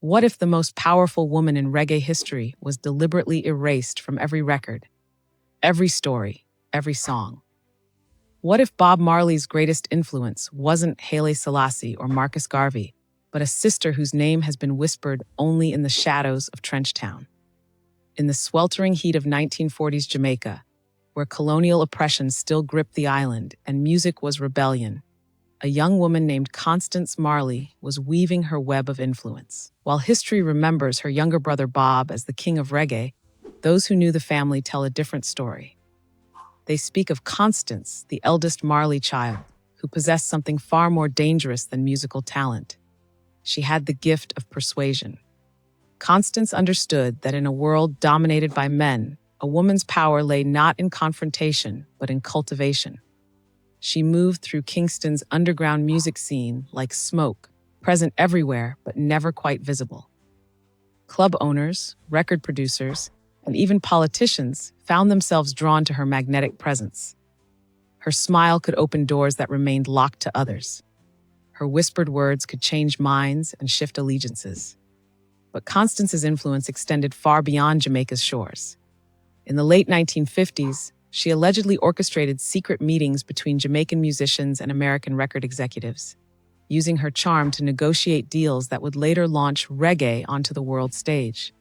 What if the most powerful woman in reggae history was deliberately erased from every record, every story, every song? What if Bob Marley's greatest influence wasn't Haile Selassie or Marcus Garvey, but a sister whose name has been whispered only in the shadows of Trenchtown? In the sweltering heat of 1940s Jamaica, where colonial oppression still gripped the island and music was rebellion, a young woman named Constance Marley was weaving her web of influence. While history remembers her younger brother Bob as the King of Reggae, those who knew the family tell a different story. They speak of Constance, the eldest Marley child, who possessed something far more dangerous than musical talent. She had the gift of persuasion. Constance understood that in a world dominated by men, a woman's power lay not in confrontation, but in cultivation. She moved through Kingston's underground music scene like smoke, present everywhere but never quite visible. Club owners, record producers, and even politicians found themselves drawn to her magnetic presence. Her smile could open doors that remained locked to others. Her whispered words could change minds and shift allegiances. But Constance's influence extended far beyond Jamaica's shores. In the late 1950s, she allegedly orchestrated secret meetings between Jamaican musicians and American record executives, using her charm to negotiate deals that would later launch reggae onto the world stage.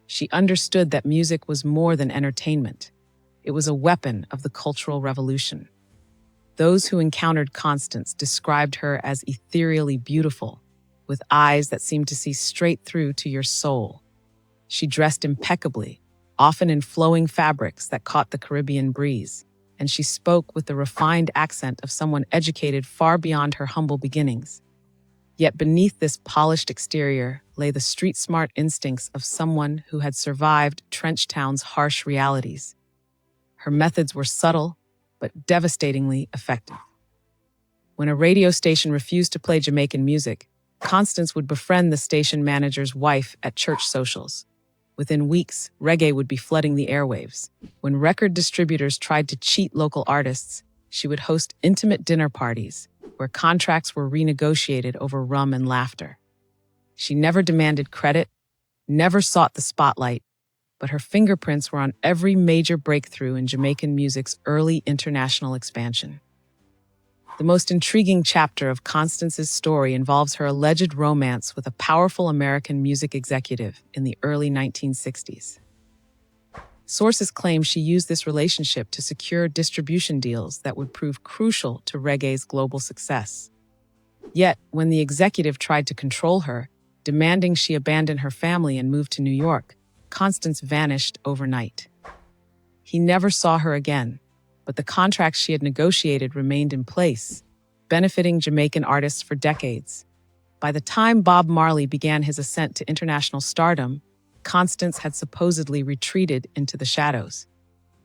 She understood that music was more than entertainment. It was a weapon of the cultural revolution. Those who encountered Constance described her as ethereally beautiful, with eyes that seemed to see straight through to your soul. She dressed impeccably, often in flowing fabrics that caught the Caribbean breeze, and she spoke with the refined accent of someone educated far beyond her humble beginnings. Yet beneath this polished exterior lay the street-smart instincts of someone who had survived Trenchtown's harsh realities. Her methods were subtle, but devastatingly effective. When a radio station refused to play Jamaican music, Constance would befriend the station manager's wife at church socials. Within weeks, reggae would be flooding the airwaves. When record distributors tried to cheat local artists, she would host intimate dinner parties where contracts were renegotiated over rum and laughter. She never demanded credit, never sought the spotlight, but her fingerprints were on every major breakthrough in Jamaican music's early international expansion. The most intriguing chapter of Constance's story involves her alleged romance with a powerful American music executive in the early 1960s. Sources claim she used this relationship to secure distribution deals that would prove crucial to reggae's global success. Yet, when the executive tried to control her, demanding she abandon her family and move to New York, Constance vanished overnight. He never saw her again, but the contracts she had negotiated remained in place, benefiting Jamaican artists for decades. By the time Bob Marley began his ascent to international stardom, Constance had supposedly retreated into the shadows.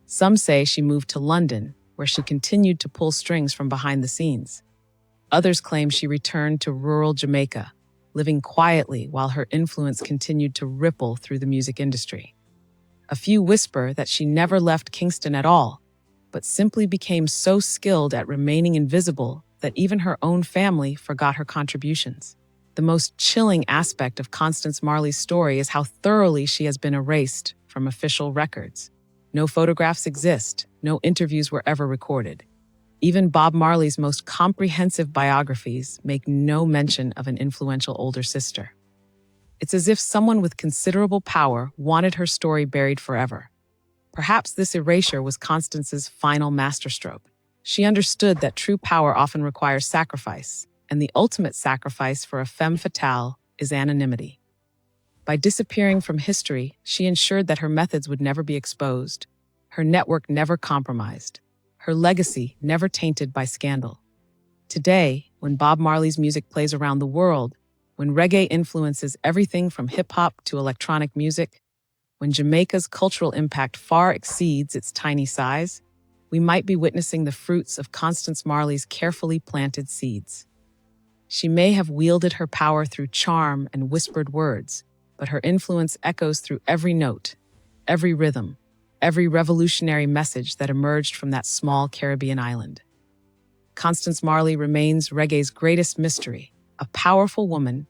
Some say she moved to London, where she continued to pull strings from behind the scenes. Others claim she returned to rural Jamaica, living quietly while her influence continued to ripple through the music industry. A few whisper that she never left Kingston at all, but simply became so skilled at remaining invisible that even her own family forgot her contributions. The most chilling aspect of Constance Marley's story is how thoroughly she has been erased from official records. No photographs exist, no interviews were ever recorded. Even Bob Marley's most comprehensive biographies make no mention of an influential older sister. It's as if someone with considerable power wanted her story buried forever. Perhaps this erasure was Constance's final masterstroke. She understood that true power often requires sacrifice, and the ultimate sacrifice for a femme fatale is anonymity. By disappearing from history, she ensured that her methods would never be exposed, her network never compromised, her legacy never tainted by scandal. Today, when Bob Marley's music plays around the world, when reggae influences everything from hip-hop to electronic music, when Jamaica's cultural impact far exceeds its tiny size, we might be witnessing the fruits of Constance Marley's carefully planted seeds. She may have wielded her power through charm and whispered words, but her influence echoes through every note, every rhythm, every revolutionary message that emerged from that small Caribbean island. Constance Marley remains reggae's greatest mystery, a powerful woman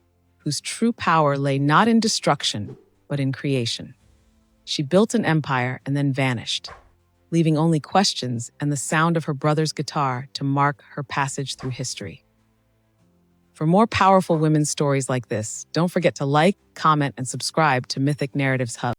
whose true power lay not in destruction, but in creation. She built an empire and then vanished, leaving only questions and the sound of her brother's guitar to mark her passage through history. For more powerful women's stories like this, don't forget to like, comment, and subscribe to Mythic Narratives Hub.